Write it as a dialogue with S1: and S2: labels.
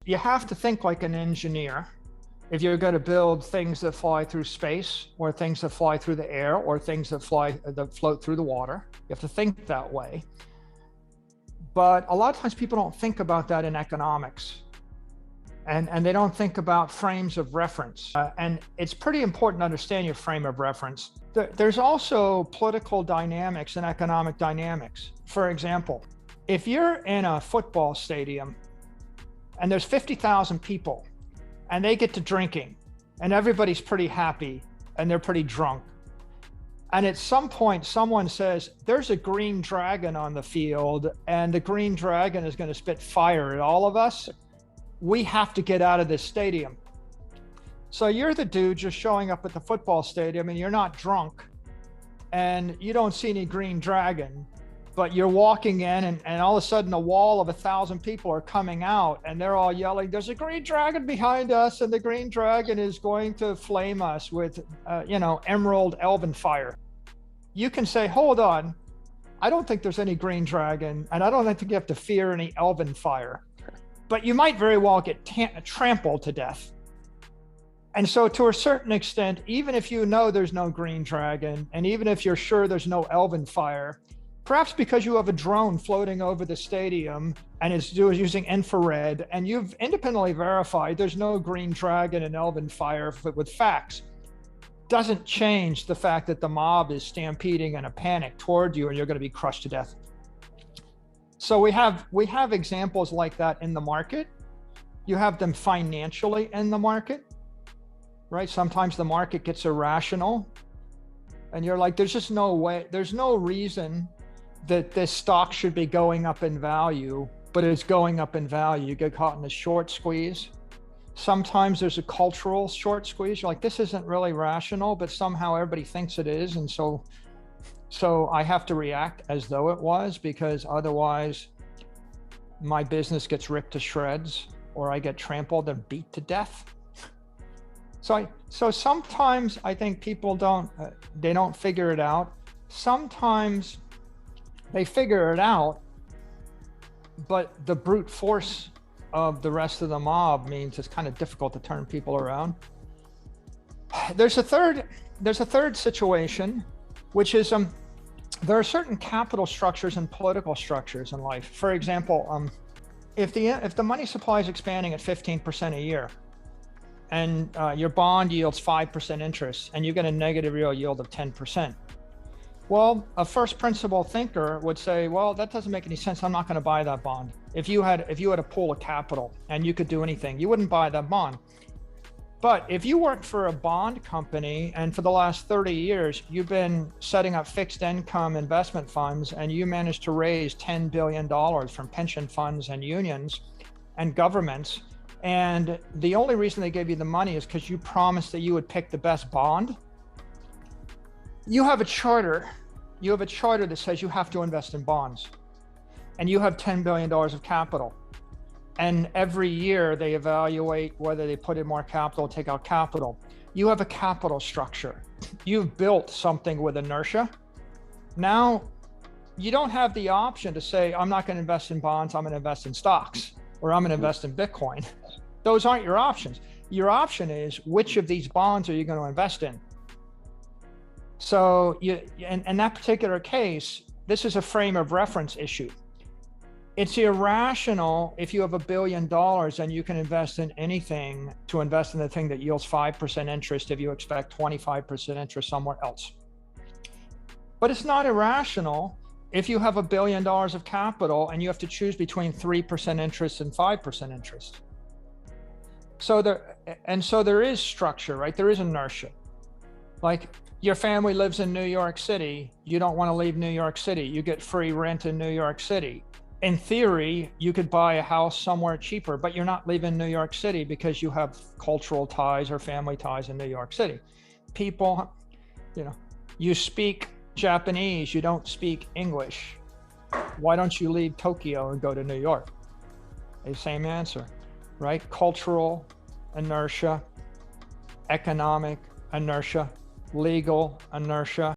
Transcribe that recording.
S1: you have to think like an engineer. If you're going to build things that fly through space, or things that fly through the air, or things that float through the water, you have to think that way. But a lot of times people don't think about that in economics. And they don't think about frames of reference. And it's pretty important to understand your frame of reference. There's also political dynamics and economic dynamics. For example, if you're in a football stadium and there's 50,000 people and they get to drinking and everybody's pretty happy and they're pretty drunk, and at some point someone says, there's a green dragon on the field and the green dragon is going to spit fire at all of us, we have to get out of this stadium. So you're the dude just showing up at the football stadium and you're not drunk and you don't see any green dragon, but you're walking in and all of a sudden a wall of 1,000 people are coming out and they're all yelling, there's a green dragon behind us and the green dragon is going to flame us with, emerald elven fire. You can say, hold on, I don't think there's any green dragon and I don't think you have to fear any elven fire. But you might very well get trampled to death. And so to a certain extent, even if you know there's no green dragon, and even if you're sure there's no elven fire, perhaps because you have a drone floating over the stadium and it's using infrared, and you've independently verified there's no green dragon and elven fire with facts, doesn't change the fact that the mob is stampeding in a panic toward you and you're going to be crushed to death. So we have examples like that in the market. You have them financially in the market, right? Sometimes the market gets irrational and you're like, there's just no way, there's no reason that this stock should be going up in value, but it's going up in value. You get caught in a short squeeze. Sometimes there's a cultural short squeeze. You're like, this isn't really rational, but somehow everybody thinks it is. And so I have to react as though it was, because otherwise my business gets ripped to shreds or I get trampled and beat to death. So sometimes I think people don't figure it out. Sometimes they figure it out, but the brute force of the rest of the mob means it's kind of difficult to turn people around. There's a third situation, which is there are certain capital structures and political structures in life. For example, if the money supply is expanding at 15% a year, and your bond yields 5% interest, and you get a negative real yield of 10%, well, a first principle thinker would say, well, that doesn't make any sense. I'm not going to buy that bond. If you had a pool of capital and you could do anything, you wouldn't buy that bond. But if you work for a bond company and for the last 30 years, you've been setting up fixed income investment funds and you managed to raise $10 billion from pension funds and unions and governments, and the only reason they gave you the money is because you promised that you would pick the best bond, you have a charter that says you have to invest in bonds, and you have $10 billion of capital. And every year they evaluate whether they put in more capital or take out capital. You have a capital structure. You've built something with inertia. Now, you don't have the option to say, I'm not going to invest in bonds, I'm going to invest in stocks, or I'm going to invest in Bitcoin. Those aren't your options. Your option is, which of these bonds are you going to invest in? So in that particular case, this is a frame of reference issue. It's irrational if you have $1 billion and you can invest in anything to invest in the thing that yields 5% interest if you expect 25% interest somewhere else. But it's not irrational if you have $1 billion of capital and you have to choose between 3% interest and 5% interest. So there is structure, right? There is inertia. Like, your family lives in New York City. You don't want to leave New York City. You get free rent in New York City. In theory, you could buy a house somewhere cheaper, but you're not leaving New York City because you have cultural ties or family ties in New York City. People, you speak Japanese, you don't speak English. Why don't you leave Tokyo and go to New York? The same answer, right? Cultural inertia, economic inertia, legal inertia.